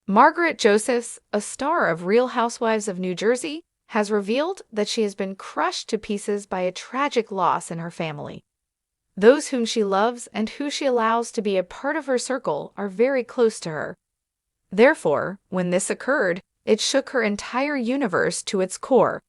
Margaret Josephs, a star of Real Housewives of New Jersey, has revealed that she has been crushed to pieces by a tragic loss in her family. Those whom she loves and who she allows to be a part of her circle are very close to her. Therefore, when this occurred, it shook her entire universe to its core.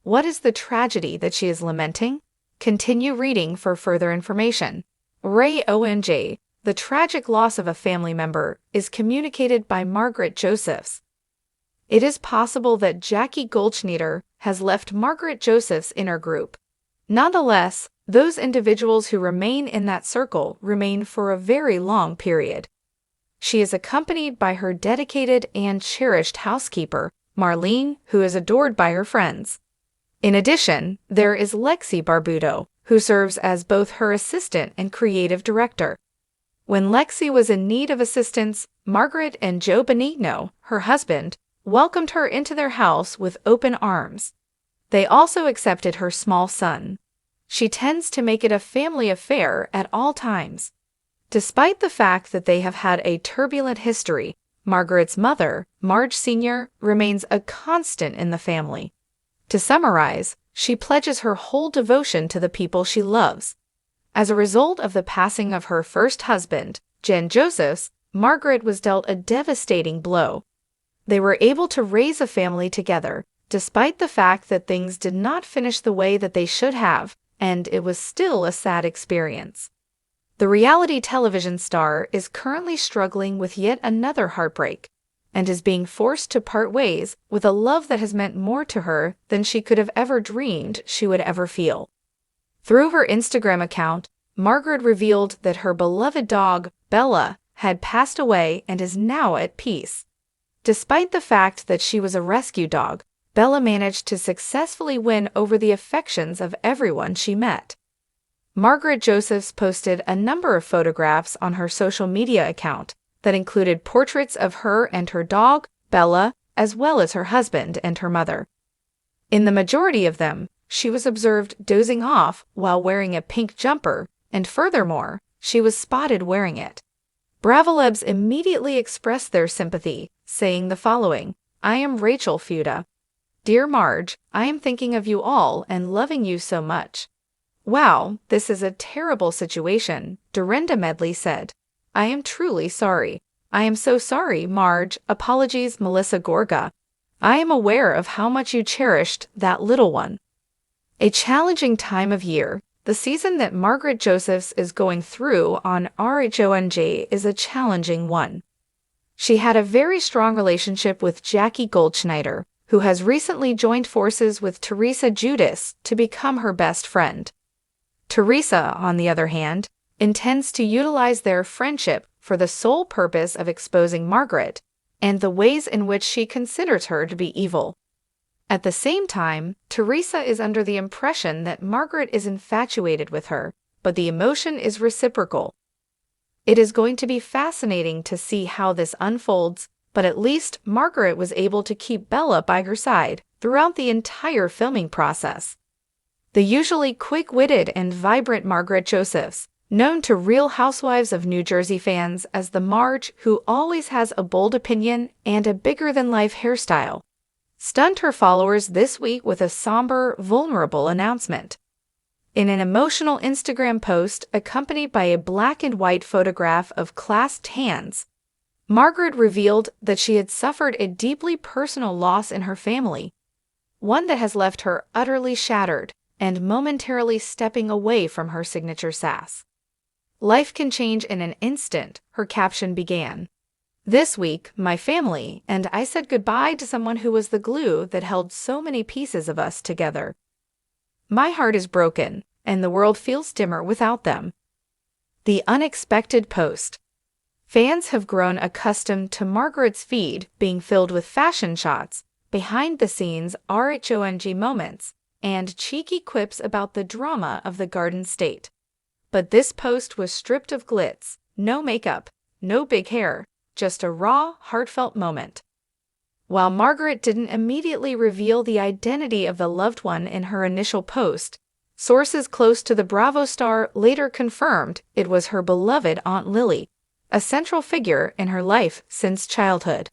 What is the tragedy that she is lamenting? Continue reading for further information. Rhobh, the tragic loss of a family member, is communicated by Margaret Josephs. It is possible that Jackie Goldschneider has left Margaret Josephs' inner group. Nonetheless, those individuals who remain in that circle remain for a very long period. She is accompanied by her dedicated and cherished housekeeper, Marlene, who is adored by her friends. In addition, there is Lexi Barbuto, who serves as both her assistant and creative director. When Lexi was in need of assistance, Margaret and Joe Benigno, her husband, welcomed her into their house with open arms. They also accepted her small son. She tends to make it a family affair at all times. Despite the fact that they have had a turbulent history, Margaret's mother, Marge Sr., remains a constant in the family. To summarize, she pledges her whole devotion to the people she loves. As a result of the passing of her first husband, Jen Josephs, Margaret was dealt a devastating blow. They were able to raise a family together, despite the fact that things did not finish the way that they should have, and it was still a sad experience. The reality television star is currently struggling with yet another heartbreak, and is being forced to part ways with a love that has meant more to her than she could have ever dreamed she would ever feel. Through her Instagram account, Margaret revealed that her beloved dog, Bella, had passed away and is now at peace. Despite the fact that she was a rescue dog, Bella managed to successfully win over the affections of everyone she met. Margaret Josephs posted a number of photographs on her social media account that included portraits of her and her dog, Bella, as well as her husband and her mother. In the majority of them, she was observed dozing off while wearing a pink jumper, and furthermore, she was spotted wearing it. Bravolebs immediately expressed their sympathy, saying the following: "I am Rachel Fuda. Dear Marge, I am thinking of you all and loving you so much." "Wow, this is a terrible situation," Dorinda Medley said. "I am truly sorry. I am so sorry, Marge. Apologies, Melissa Gorga. I am aware of how much you cherished that little one." A challenging time of year, the season that Margaret Josephs is going through on Rhobh is a challenging one. She had a very strong relationship with Jackie Goldschneider, who has recently joined forces with Teresa Giudice to become her best friend. Teresa, on the other hand, intends to utilize their friendship for the sole purpose of exposing Margaret and the ways in which she considers her to be evil. At the same time, Teresa is under the impression that Margaret is infatuated with her, but the emotion is reciprocal. It is going to be fascinating to see how this unfolds, but at least Margaret was able to keep Bella by her side throughout the entire filming process. The usually quick-witted and vibrant Margaret Josephs, known to Real Housewives of New Jersey fans as the Marge who always has a bold opinion and a bigger-than-life hairstyle, stunned her followers this week with a somber, vulnerable announcement. In an emotional Instagram post accompanied by a black and white photograph of clasped hands, Margaret revealed that she had suffered a deeply personal loss in her family, one that has left her utterly shattered and momentarily stepping away from her signature sass. "Life can change in an instant," her caption began. "This week, my family and I said goodbye to someone who was the glue that held so many pieces of us together. My heart is broken, and the world feels dimmer without them." The unexpected post. Fans have grown accustomed to Margaret's feed being filled with fashion shots, behind-the-scenes Rhobh moments, and cheeky quips about the drama of the Garden State. But this post was stripped of glitz, no makeup, no big hair, just a raw, heartfelt moment. While Margaret didn't immediately reveal the identity of the loved one in her initial post, sources close to the Bravo star later confirmed it was her beloved Aunt Lily, a central figure in her life since childhood.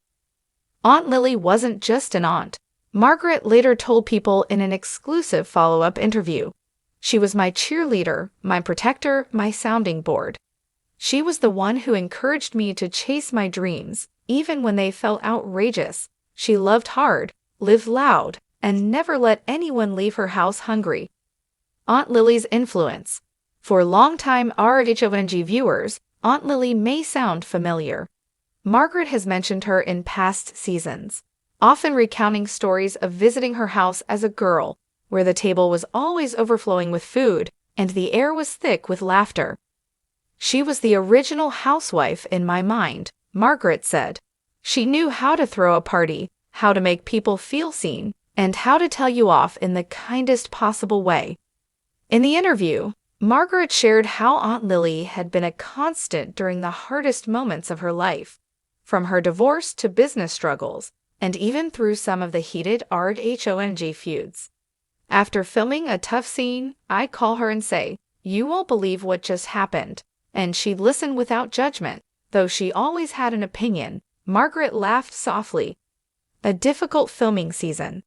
Aunt Lily wasn't just an aunt. Margaret later told people in an exclusive follow-up interview. She was my cheerleader, my protector, my sounding board. She was the one who encouraged me to chase my dreams, even when they felt outrageous. She loved hard, lived loud, and never let anyone leave her house hungry. Aunt Lily's influence. For longtime RHONG viewers, Aunt Lily may sound familiar. Margaret has mentioned her in past seasons, often recounting stories of visiting her house as a girl, where the table was always overflowing with food and the air was thick with laughter. She was the original housewife in my mind, Margaret said. She knew how to throw a party, how to make people feel seen, and how to tell you off in the kindest possible way. In the interview, Margaret shared how Aunt Lily had been a constant during the hardest moments of her life, from her divorce to business struggles, and even through some of the heated RHONG feuds. After filming a tough scene, I'd call her and say, "You won't believe what just happened," and she'd listen without judgment, though she always had an opinion. Margaret laughed softly. A difficult filming season.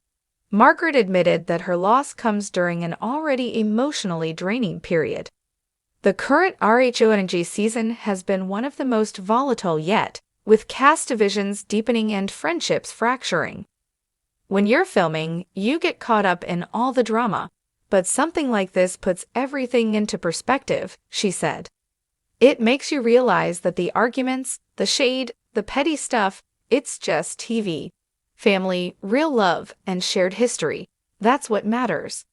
Margaret admitted that her loss comes during an already emotionally draining period. The current RHONG season has been one of the most volatile yet, with cast divisions deepening and friendships fracturing. When you're filming, you get caught up in all the drama, but something like this puts everything into perspective, she said. It makes you realize that the arguments, the shade, the petty stuff, it's just TV. Family, real love, and shared history, that's what matters.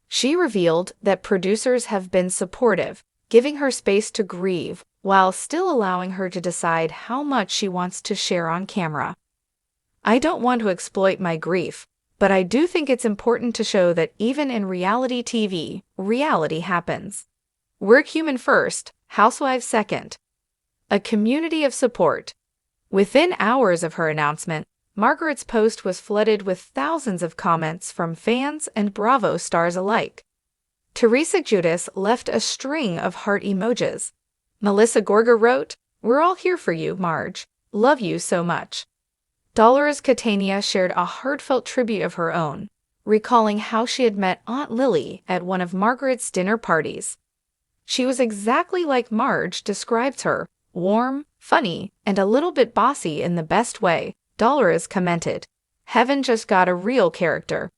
She revealed that producers have been supportive, giving her space to grieve, while still allowing her to decide how much she wants to share on camera. "I don't want to exploit my grief, but I do think it's important to show that even in reality TV, reality happens. We're human first, housewives second." A community of support. Within hours of her announcement, Margaret's post was flooded with thousands of comments from fans and Bravo stars alike. Teresa Giudice left a string of heart emojis. Melissa Gorga wrote, "We're all here for you, Marge. Love you so much." Dolores Catania shared a heartfelt tribute of her own, recalling how she had met Aunt Lily at one of Margaret's dinner parties. "She was exactly like Marge describes her, warm, funny, and a little bit bossy in the best way," Dolores commented. "Heaven just got a real character."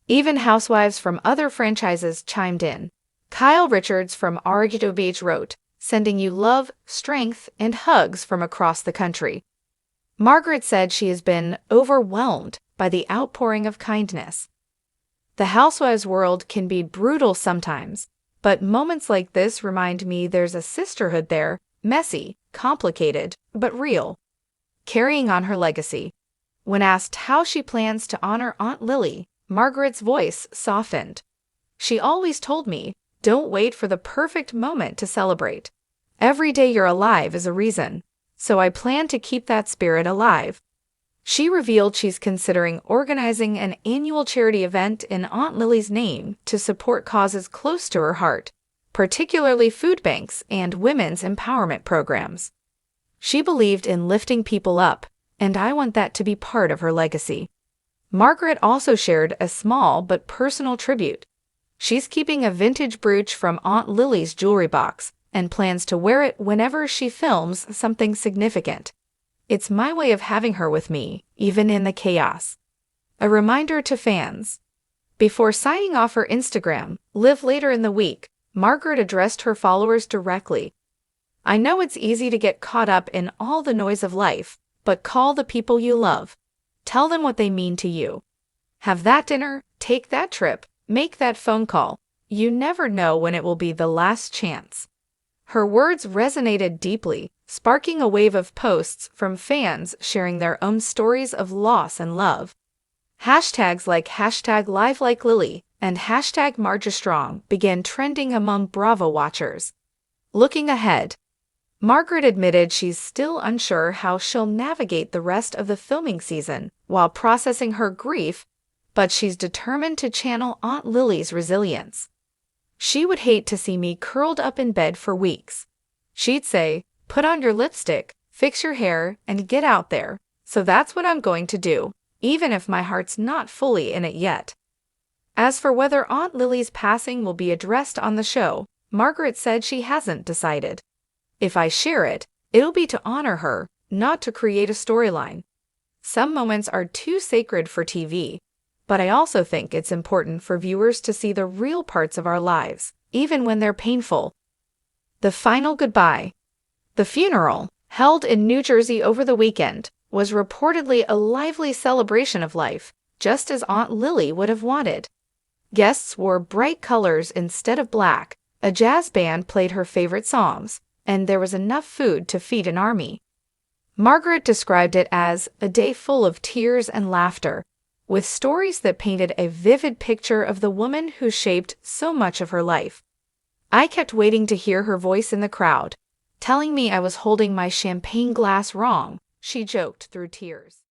Even housewives from other franchises chimed in. Kyle Richards from Argento Beach wrote, "Sending you love, strength, and hugs from across the country." Margaret said she has been overwhelmed by the outpouring of kindness. The housewives world can be brutal sometimes, but moments like this remind me there's a sisterhood there, messy, complicated, but real. Carrying on her legacy. When asked how she plans to honor Aunt Lily, Margaret's voice softened. "She always told me, don't wait for the perfect moment to celebrate. Every day you're alive is a reason. So I plan to keep that spirit alive." She revealed she's considering organizing an annual charity event in Aunt Lily's name to support causes close to her heart, particularly food banks and women's empowerment programs. She believed in lifting people up, and I want that to be part of her legacy. Margaret also shared a small but personal tribute. She's keeping a vintage brooch from Aunt Lily's jewelry box and plans to wear it whenever she films something significant. "It's my way of having her with me, even in the chaos." A reminder to fans. Before signing off her Instagram, Live later in the week, Margaret addressed her followers directly. "I know it's easy to get caught up in all the noise of life, but call the people you love. Tell them what they mean to you. Have that dinner, take that trip, make that phone call. You never know when it will be the last chance." Her words resonated deeply, sparking a wave of posts from fans sharing their own stories of loss and love. Hashtags like #LiveLikeLily and #MargeStrong began trending among Bravo watchers. Looking ahead, Margaret admitted she's still unsure how she'll navigate the rest of the filming season while processing her grief, but she's determined to channel Aunt Lily's resilience. "She would hate to see me curled up in bed for weeks. She'd say, 'Put on your lipstick, fix your hair, and get out there,'" So that's what I'm going to do, even if my heart's not fully in it yet. As for whether Aunt Lily's passing will be addressed on the show, Margaret said she hasn't decided. If I share it, it'll be to honor her, not to create a storyline. Some moments are too sacred for TV, but I also think it's important for viewers to see the real parts of our lives, even when they're painful. The final goodbye. The funeral, held in New Jersey over the weekend, was reportedly a lively celebration of life, just as Aunt Lily would have wanted. Guests wore bright colors instead of black, a jazz band played her favorite songs, and there was enough food to feed an army. Margaret described it as a day full of tears and laughter, with stories that painted a vivid picture of the woman who shaped so much of her life. I kept waiting to hear her voice in the crowd, telling me I was holding my champagne glass wrong, she joked through tears.